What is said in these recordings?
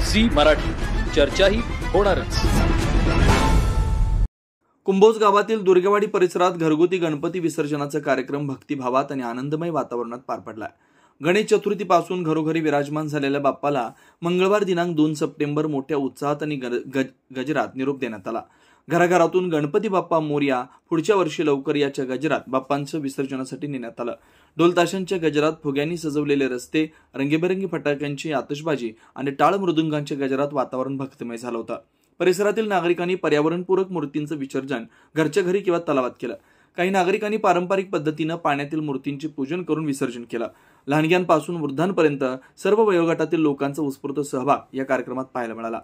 Zee Marathi, चर्चाही होणारच। कुंभोज गावातील दुर्गेवाडी परिसरात घरगुती गणपती विसर्जनाचा कार्यक्रम भक्तिभावात आणि आनंदमय वातावरणात पार पडला। गणेश चतुर्थीपासून घरोघरी विराजमान झालेल्या बाप्पाला मंगळवार दिनांक 2 सप्टेंबर मोठ्या उत्साहात आणि गजरात निरोप देण्यात आला। घराघरातून गणपती बाप्पा मोरया, पुढच्या वर्षी लवकर याच्या गजरात बाप्पांचं विसर्जनासाठी नेण्यात आलं। ढोलताशांच्या गजरात, फुग्यांनी सजवलेले रस्ते, रंगीबेरंगी फटाक्यांची आतषबाजी आणि टाळ मृदुंगांच्या गजरात वातावरण भक्तिमय झालं होतं। परिसरातील नागरिकांनी पर्यावरणपूरक मूर्तींचं विसर्जन घरच्या घरी किंवा तलावात केलं। काही नागरिकांनी पारंपरिक पद्धतीनं पाण्यातील मूर्तींचे पूजन करून विसर्जन केलं। लहानग्यांपासून वृद्धांपर्यंत सर्व वयोगटातील लोकांचा उत्स्फूर्त सहभाग या कार्यक्रमात पाहायला मिळाला।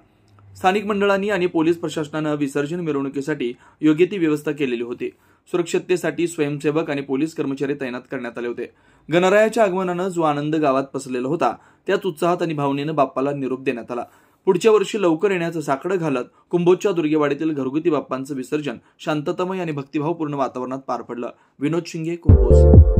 स्थानिक मंडळांनी आणि पोलीस प्रशासनानं विसर्जन मिरवणुकीसाठी योग्य ती व्यवस्था केलेली होती। सुरक्षिततेसाठी स्वयंसेवक आणि पोलीस कर्मचारी तैनात करण्यात आले होते। गणरायाच्या आगमनानं जो आनंद गावात पसरलेला होता, त्याच उत्साहात आणि भावनेनं बाप्पाला निरोप देण्यात आला। पुढच्या वर्षी लवकर येण्याचं साकडं घालत कुंभोजच्या दुर्गेवाडीतील घरगुती बाप्पांचं विसर्जन शांततामय आणि भक्तिभावपूर्ण वातावरणात पार पडलं। विनोद शिंगे, कुंभोज।